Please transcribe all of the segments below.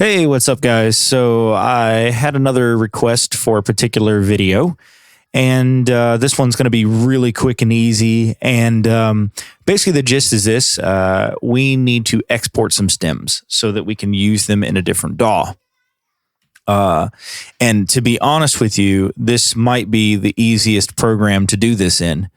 Hey, what's up, guys? So I had another request for a particular video, and this one's going to be really quick and easy. And basically, the gist is this: we need to export some stems so that we can use them in a different DAW. And to be honest with you, this might be the easiest program to do this in.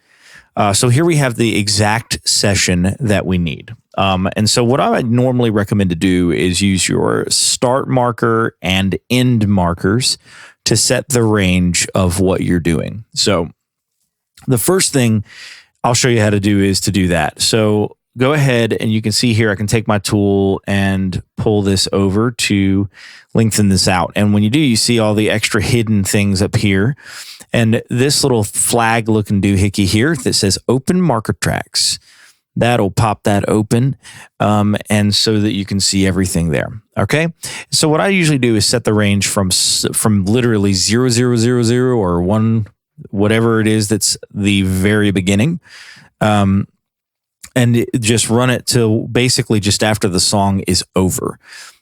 So here we have the exact session that we need. And so what I would normally recommend to do is use your start marker and end markers to set the range of what you're doing. So the first thing I'll show you how to do is to do that. So go ahead and you can see here, I can take my tool and pull this over to lengthen this out. And when you do, you see all the extra hidden things up here. And this little flag looking doohickey here that says open marker tracks, that'll pop that open. And so that you can see everything there. Okay. So what I usually do is set the range from literally 0000 or 1, whatever it is that's the very beginning. And just run it till basically just after the song is over.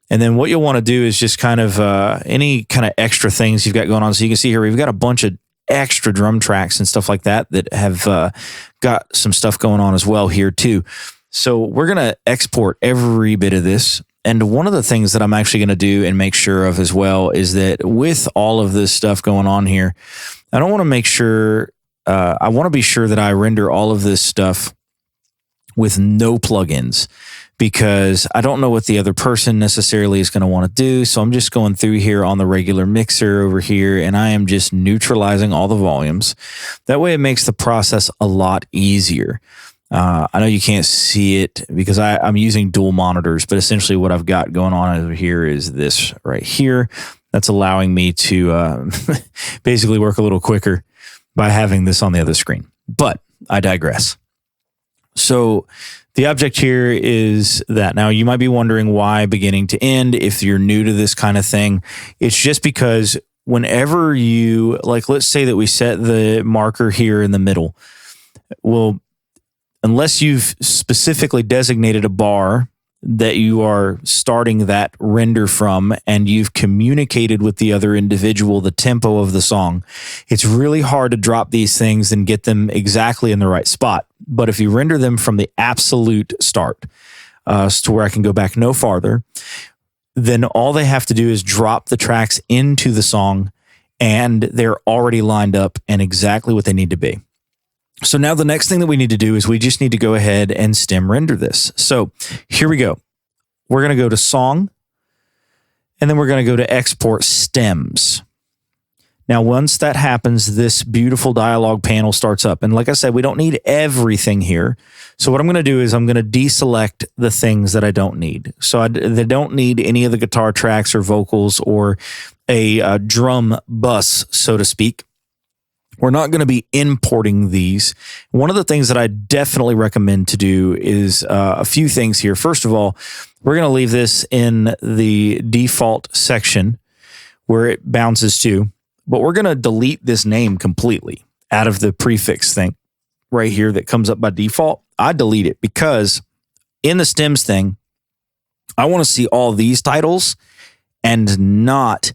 And then what you'll want to do is just kind of any kind of extra things you've got going on. So you can see here, we've got a bunch of extra drum tracks and stuff like that have got some stuff going on as well here too. So we're going to export every bit of this. And one of the things that I'm actually going to do and make sure of as well is that with all of this stuff going on here, I don't want to make sure, I want to be sure that I render all of this stuff with no plugins, because I don't know what the other person necessarily is going to want to do. So I'm just going through here on the regular mixer over here, and I am just neutralizing all the volumes. That way it makes the process a lot easier. I know you can't see it because I'm using dual monitors, but essentially what I've got going on over here is this right here. That's allowing me to basically work a little quicker by having this on the other screen. But I digress. So the object here is that. Now you might be wondering why beginning to end if you're new to this kind of thing. It's just because whenever you, like, let's say that we set the marker here in the middle. Well, unless you've specifically designated a bar that you are starting that render from and you've communicated with the other individual the tempo of the song, it's really hard to drop these things and get them exactly in the right spot. But if you render them from the absolute start, to where I can go back no farther, then all they have to do is drop the tracks into the song and they're already lined up and exactly what they need to be. So now the next thing that we need to do is we just need to go ahead and stem render this. So here we go. We're going to go to song, and then we're going to go to export stems. Now, once that happens, this beautiful dialog panel starts up. And like I said, we don't need everything here. So what I'm going to do is I'm going to deselect the things that I don't need. So they don't need any of the guitar tracks or vocals or a drum bus, so to speak. We're not going to be importing these. One of the things that I definitely recommend to do is a few things here. First of all, we're going to leave this in the default section where it bounces to, but we're going to delete this name completely out of the prefix thing right here that comes up by default. I delete it because in the stems thing, I want to see all these titles and not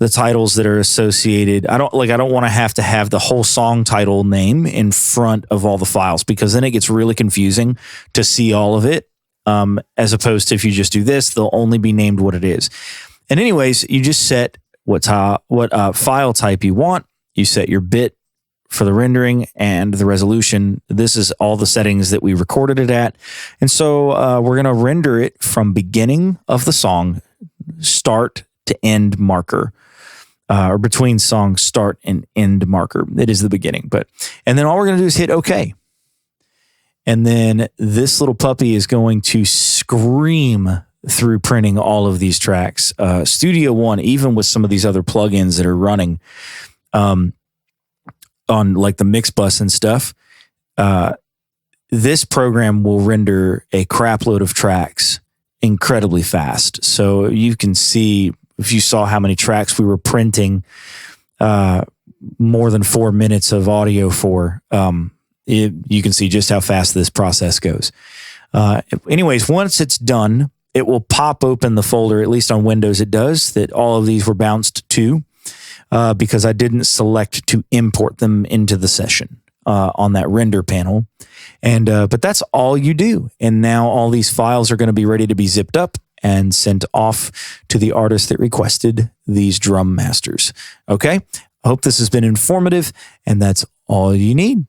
the titles that are associated. I don't want to have the whole song title name in front of all the files, because then it gets really confusing to see all of it. As opposed to if you just do this, they'll only be named what it is. And anyways, you just set what file type you want. You set your bit for the rendering and the resolution. This is all the settings that we recorded it at. And so we're going to render it from beginning of the song, start to end marker. Or between song start and end marker. It is the beginning. And then all we're going to do is hit OK. And then this little puppy is going to scream through printing all of these tracks. Studio One, even with some of these other plugins that are running on like the mix bus and stuff, this program will render a crap load of tracks incredibly fast. So you can see, if you saw how many tracks we were printing more than 4 minutes of audio for, you can see just how fast this process goes. Anyways, once it's done, it will pop open the folder, at least on Windows it does, that all of these were bounced to because I didn't select to import them into the session on that render panel. And but that's all you do. And now all these files are going to be ready to be zipped up and sent off to the artist that requested these drum masters. Okay? I hope this has been informative, and that's all you need.